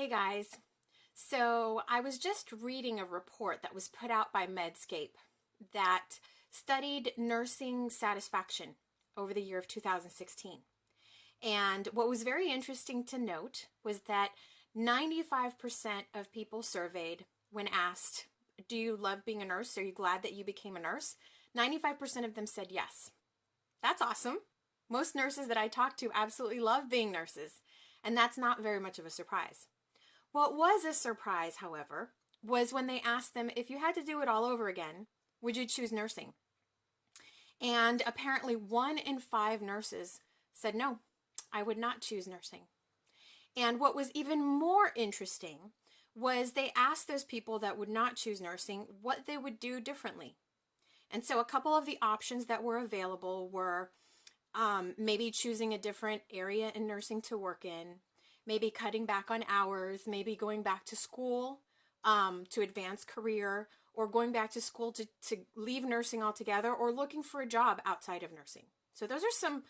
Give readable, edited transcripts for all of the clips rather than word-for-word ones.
Hey guys. So I was just reading a report that was put out by Medscape that studied nursing satisfaction over the year of 2016. And what was very interesting to note was that 95% of people surveyed, when asked, do you love being a nurse? Are you glad that you became a nurse? 95% of them said yes. That's awesome. Most nurses that I talk to absolutely love being nurses, and that's not very much of a surprise. What was a surprise, however, was when they asked them, if you had to do it all over again, would you choose nursing? And apparently 1 in 5 nurses said, no, I would not choose nursing. And what was even more interesting was they asked those people that would not choose nursing what they would do differently. And so a couple of the options that were available were maybe choosing a different area in nursing to work in, maybe cutting back on hours, maybe going back to school to advance career, or going back to school to leave nursing altogether, or looking for a job outside of nursing. So those are some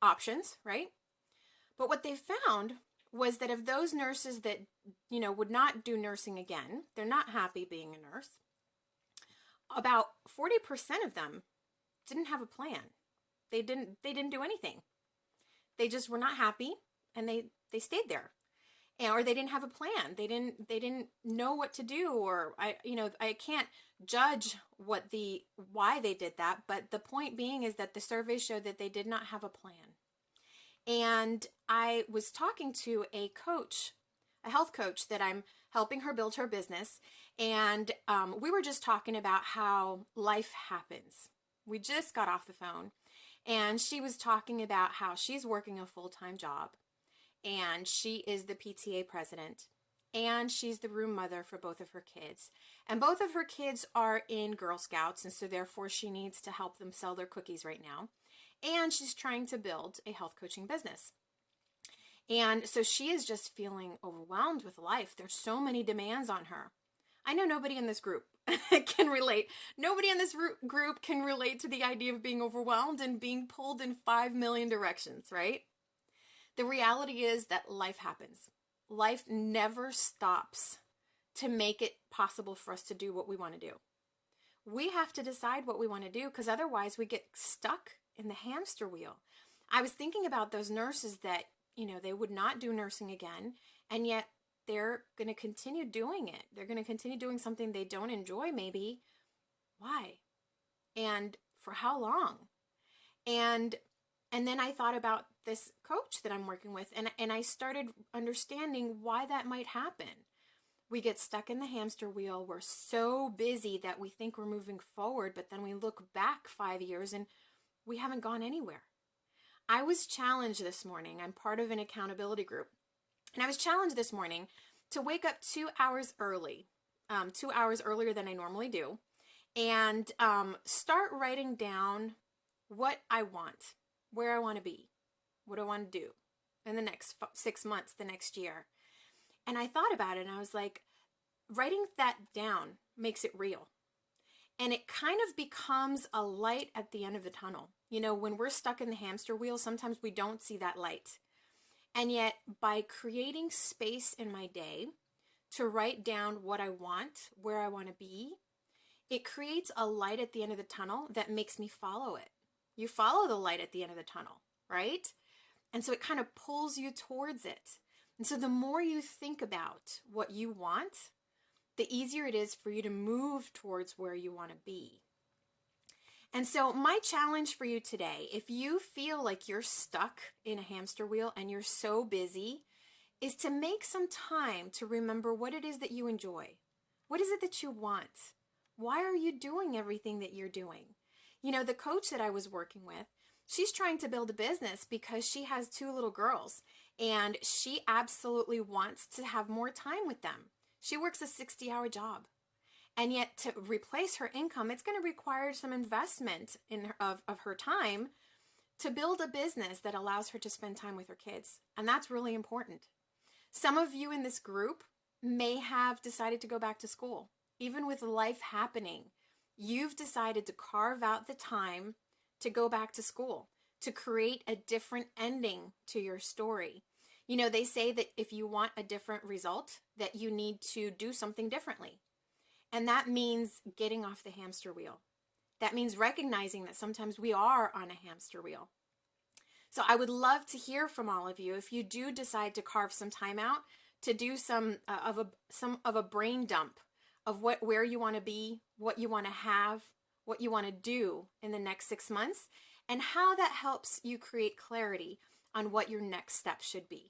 options, right? But what they found was that of those nurses that, would not do nursing again, they're not happy being a nurse, about 40% of them didn't have a plan. They didn't do anything. They just were not happy, and they stayed there. Or they didn't have a plan. They didn't know what to do, or I can't judge why they did that, but the point being is that the survey showed that they did not have a plan. And I was talking to a coach, a health coach that I'm helping her build her business, and we were just talking about how life happens. We just got off the phone, and she was talking about how she's working a full-time job, and she is the PTA president, and she's the room mother for both of her kids. And both of her kids are in Girl Scouts, and so therefore she needs to help them sell their cookies right now. And she's trying to build a health coaching business. And so she is just feeling overwhelmed with life. There's so many demands on her. I know nobody in this group can relate. Nobody in this group can relate to the idea of being overwhelmed and being pulled in 5 million directions, right? The reality is that life happens. Life never stops to make it possible for us to do what we want to do. We have to decide what we want to do, because otherwise we get stuck in the hamster wheel. I was thinking about those nurses that, they would not do nursing again, and yet they're going to continue doing it. They're going to continue doing something they don't enjoy, maybe. Why? And for how long? And then I thought about this coach that I'm working with, and I started understanding why that might happen. We get stuck in the hamster wheel. We're so busy that we think we're moving forward, but then we look back 5 years and we haven't gone anywhere. I was challenged this morning. I'm part of an accountability group. And I was challenged this morning to wake up 2 hours early, 2 hours earlier than I normally do, and start writing down what I want, where I want to be, what I want to do in the next 6 months, the next year. And I thought about it, and I was like, writing that down makes it real. And it kind of becomes a light at the end of the tunnel. When we're stuck in the hamster wheel, sometimes we don't see that light. And yet, by creating space in my day to write down what I want, where I want to be, it creates a light at the end of the tunnel that makes me follow it. You follow the light at the end of the tunnel, right? And so it kind of pulls you towards it. And so the more you think about what you want, the easier it is for you to move towards where you want to be. And so my challenge for you today, if you feel like you're stuck in a hamster wheel and you're so busy, is to make some time to remember what it is that you enjoy. What is it that you want? Why are you doing everything that you're doing? The coach that I was working with, she's trying to build a business because she has 2 little girls, and she absolutely wants to have more time with them. She works a 60-hour job. And yet to replace her income, it's going to require some investment of her time to build a business that allows her to spend time with her kids. And that's really important. Some of you in this group may have decided to go back to school. Even with life happening, you've decided to carve out the time to go back to school, to create a different ending to your story. You know, they say that if you want a different result, that you need to do something differently. And that means getting off the hamster wheel. That means recognizing that sometimes we are on a hamster wheel. So I would love to hear from all of you if you do decide to carve some time out to do some of a brain dump of where you want to be, what you want to have, what you want to do in the next 6 months, and how that helps you create clarity on what your next step should be.